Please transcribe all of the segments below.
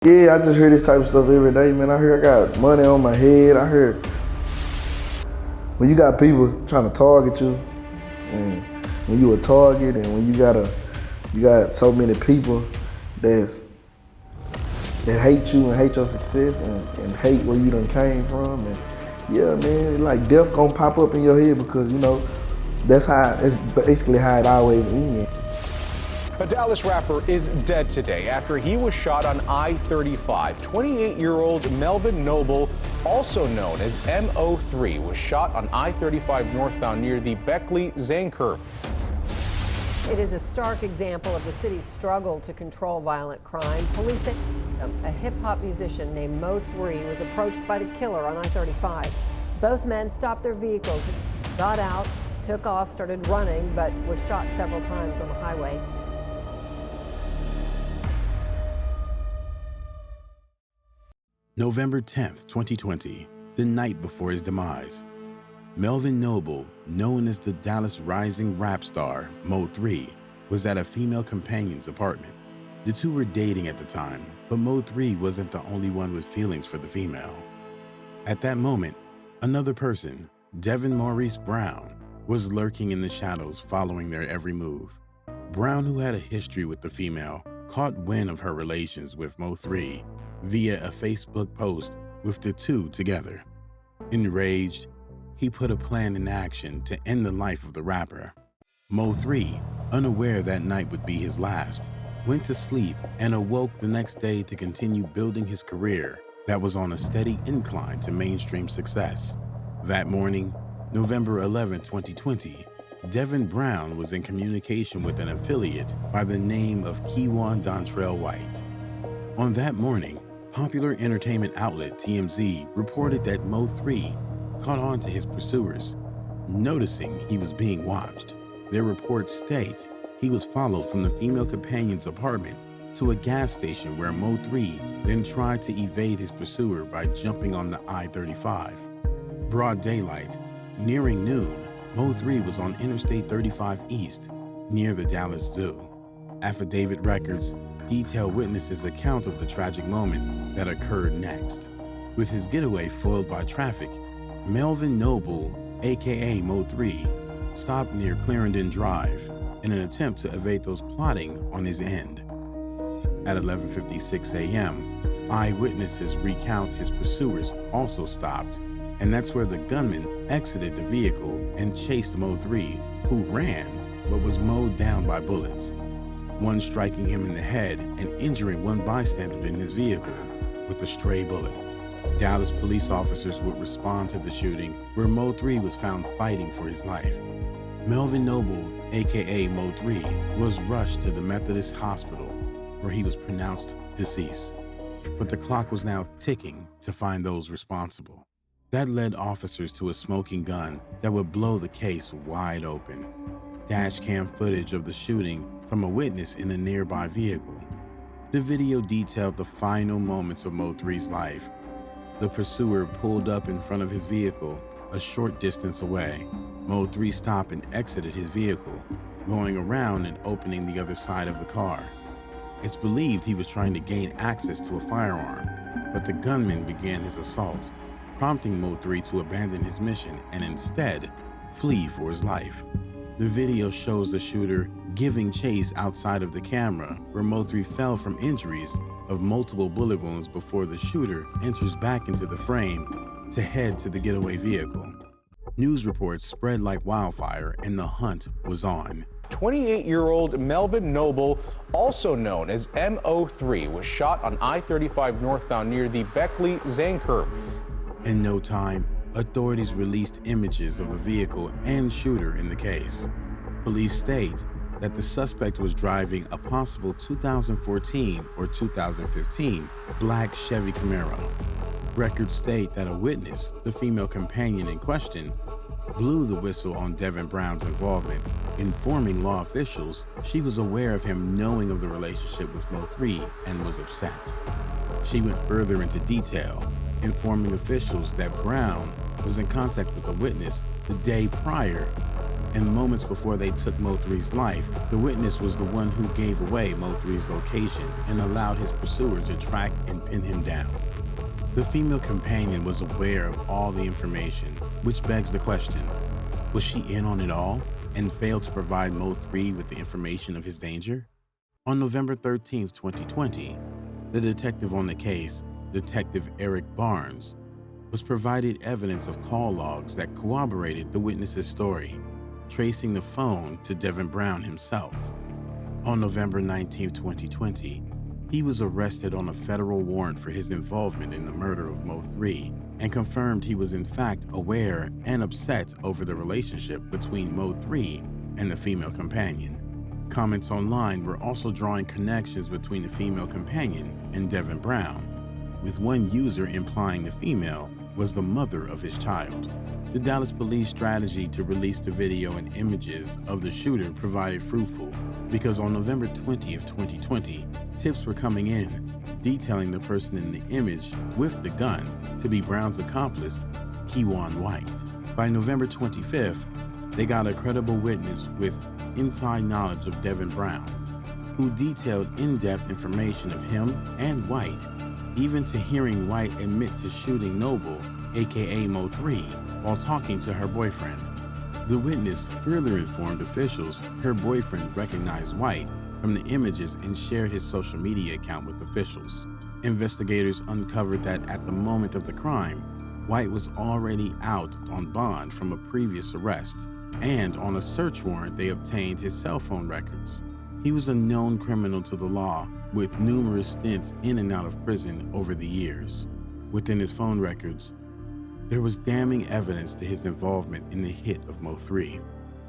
Yeah, I just hear this type of stuff every day, man. I hear I got money on my head. I hear when you got people trying to target you, and when you a target, and when you got so many people that hate you and hate your success and hate where you done came from, and yeah, man, like death gonna pop up in your head because that's basically how it always ends. A Dallas rapper is dead today after he was shot on I-35. 28-year-old Melvin Noble, also known as Mo3, was shot on I-35 northbound near the Beckley-Zane curve. It is a stark example of the city's struggle to control violent crime. Police say a hip-hop musician named Mo3 was approached by the killer on I-35. Both men stopped their vehicles, got out, took off, started running, but was shot several times on the highway. November 10th, 2020, the night before his demise. Melvin Noble, known as the Dallas rising rap star Mo3, was at a female companion's apartment. The two were dating at the time, but Mo3 wasn't the only one with feelings for the female. At that moment, another person, Devin Maurice Brown, was lurking in the shadows following their every move. Brown, who had a history with the female, caught wind of her relations with Mo3 via a Facebook post with the two together. Enraged, he put a plan in action to end the life of the rapper. Mo3, unaware that night would be his last, went to sleep and awoke the next day to continue building his career that was on a steady incline to mainstream success. That morning, November 11, 2020, Devin Brown was in communication with an affiliate by the name of Keywan Dontrell White. On that morning, popular entertainment outlet TMZ reported that Mo3 caught on to his pursuers, noticing he was being watched. Their reports state he was followed from the female companion's apartment to a gas station where Mo3 then tried to evade his pursuer by jumping on the I-35. Broad daylight, nearing noon, Mo3 was on Interstate 35 East, near the Dallas Zoo. Affidavit records detail witnesses' account of the tragic moment that occurred next. With his getaway foiled by traffic, Melvin Noble, aka Mo3, stopped near Clarendon Drive in an attempt to evade those plotting on his end. At 11:56 a.m., eyewitnesses recount his pursuers also stopped, and that's where the gunman exited the vehicle and chased Mo3, who ran but was mowed down by bullets, one striking him in the head and injuring one bystander in his vehicle with a stray bullet. Dallas police officers would respond to the shooting, where Mo3 was found fighting for his life. Melvin Noble, aka Mo3, was rushed to the Methodist Hospital, where he was pronounced deceased. But the clock was now ticking to find those responsible. That led officers to a smoking gun that would blow the case wide open. Dash cam footage of the shooting from a witness in a nearby vehicle. The video detailed the final moments of Mo3's life. The pursuer pulled up in front of his vehicle a short distance away. Mo3 stopped and exited his vehicle, going around and opening the other side of the car. It's believed he was trying to gain access to a firearm, but the gunman began his assault, prompting Mo3 to abandon his mission and instead flee for his life. The video shows the shooter giving chase outside of the camera, where Mo3 fell from injuries of multiple bullet wounds before the shooter enters back into the frame to head to the getaway vehicle. News reports spread like wildfire and the hunt was on. 28-year-old Melvin Noble, also known as Mo3, was shot on I-35 northbound near the Beckley-Zane curve. In no time, authorities released images of the vehicle and shooter in the case. Police state that the suspect was driving a possible 2014 or 2015 black Chevy Camaro. Records state that a witness, the female companion in question, blew the whistle on Devin Brown's involvement, informing law officials she was aware of him knowing of the relationship with Mo3 and was upset. She went further into detail, informing officials that Brown was in contact with the witness the day prior and moments before they took Mo3's life, the witness was the one who gave away Mo3's location and allowed his pursuer to track and pin him down. The female companion was aware of all the information, which begs the question, was she in on it all and failed to provide Mo3 with the information of his danger? On November 13, 2020, the detective on the case, Detective Eric Barnes, was provided evidence of call logs that corroborated the witness's story, tracing the phone to Devin Brown himself. On November 19, 2020, he was arrested on a federal warrant for his involvement in the murder of Mo3 and confirmed he was in fact aware and upset over the relationship between Mo3 and the female companion. Comments online were also drawing connections between the female companion and Devin Brown, with one user implying the female was the mother of his child. The Dallas police strategy to release the video and images of the shooter provided fruitful because on November 20th, 2020, tips were coming in detailing the person in the image with the gun to be Brown's accomplice, Kewan White. By November 25th, they got a credible witness with inside knowledge of Devin Brown, who detailed in-depth information of him and White, even to hearing White admit to shooting Noble, aka Mo3, while talking to her boyfriend. The witness further informed officials her boyfriend recognized White from the images and shared his social media account with officials. Investigators uncovered that at the moment of the crime, White was already out on bond from a previous arrest, and on a search warrant they obtained his cell phone records. He was a known criminal to the law with numerous stints in and out of prison over the years. Within his phone records, there was damning evidence to his involvement in the hit of Mo3.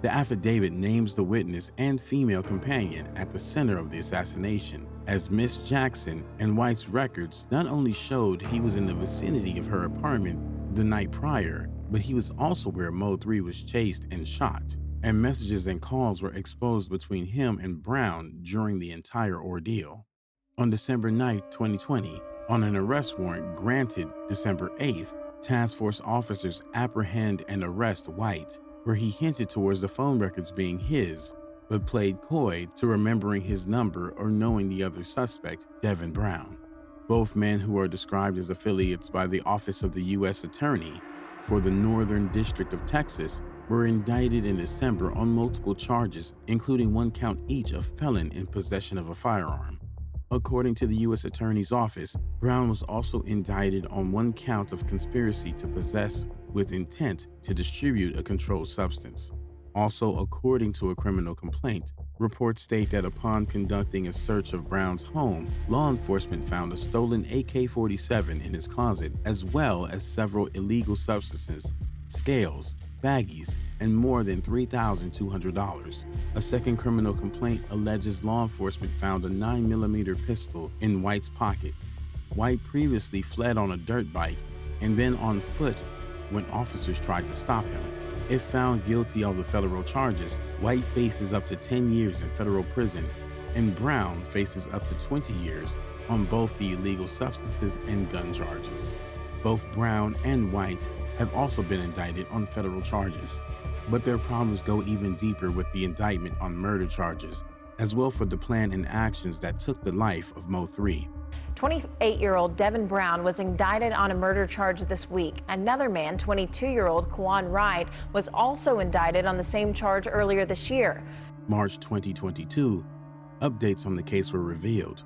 The affidavit names the witness and female companion at the center of the assassination, as Miss Jackson, and White's records not only showed he was in the vicinity of her apartment the night prior, but he was also where Mo3 was chased and shot, and messages and calls were exposed between him and Brown during the entire ordeal. On December 9, 2020, on an arrest warrant granted December 8th, task force officers apprehend and arrest White, where he hinted towards the phone records being his, but played coy to remembering his number or knowing the other suspect, Devin Brown. Both men, who are described as affiliates by the Office of the U.S. Attorney for the Northern District of Texas, were indicted in December on multiple charges, including 1 count each of felon in possession of a firearm. According to the U.S. Attorney's Office, Brown was also indicted on 1 count of conspiracy to possess with intent to distribute a controlled substance. Also, according to a criminal complaint, reports state that upon conducting a search of Brown's home, law enforcement found a stolen AK-47 in his closet, as well as several illegal substances, scales, baggies, and more than $3,200. A second criminal complaint alleges law enforcement found a 9mm pistol in White's pocket. White previously fled on a dirt bike and then on foot when officers tried to stop him. If found guilty of the federal charges, White faces up to 10 years in federal prison, and Brown faces up to 20 years on both the illegal substances and gun charges. Both Brown and White have also been indicted on federal charges, but their problems go even deeper with the indictment on murder charges, as well for the plan and actions that took the life of Mo3. 28-year-old Devin Brown was indicted on a murder charge this week. Another man, 22-year-old Kewan Wright, was also indicted on the same charge earlier this year. March 2022, updates on the case were revealed,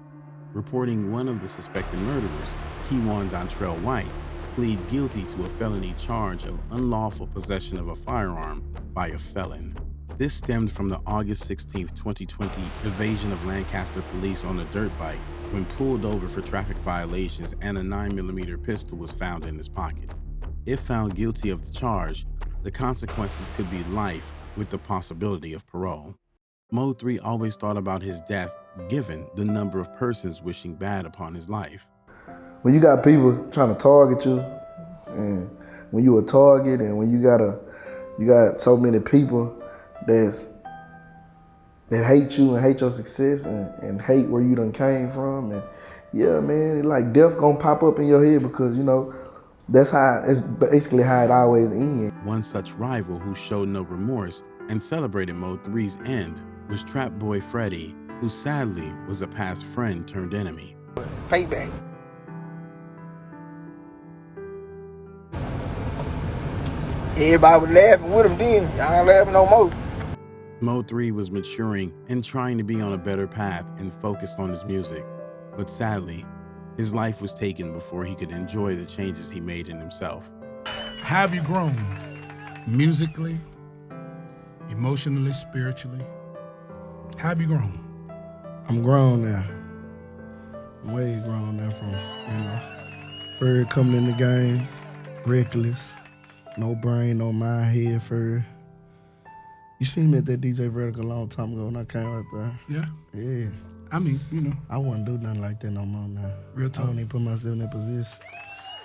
reporting one of the suspected murderers, Kewan Dontrell White, plead guilty to a felony charge of unlawful possession of a firearm by a felon. This stemmed from the August 16, 2020 evasion of Lancaster police on a dirt bike when pulled over for traffic violations, and a 9mm pistol was found in his pocket. If found guilty of the charge, the consequences could be life with the possibility of parole. Mo3 always thought about his death given the number of persons wishing bad upon his life. When you got people trying to target you, and when you a target, and when you got so many people that hate you and hate your success and hate where you done came from, and yeah, man, like death gonna pop up in your head because, you know, it's basically how it always ends. One such rival who showed no remorse and celebrated Mo3's end was Trap Boy Freddie, who sadly was a past friend turned enemy. Payback. Everybody was laughing with him then. Y'all ain't laughing no more. Mo3 was maturing and trying to be on a better path and focused on his music. But sadly, his life was taken before he could enjoy the changes he made in himself. How have you grown? Musically, emotionally, spiritually? How have you grown? I'm grown now. Way grown now from, Ferg coming in the game, reckless, no brain, no mind, head, Ferg. You seen me at that DJ Vertical a long time ago when I came out there. Yeah? Yeah. I mean, I wouldn't do nothing like that no more now. Real I talk. don't even put myself in that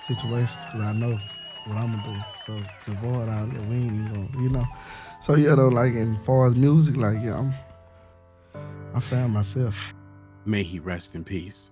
situation because I know what I'm gonna do. So to avoid all that, we ain't even gonna, So yeah, though, like as far as music, like I found myself. May he rest in peace.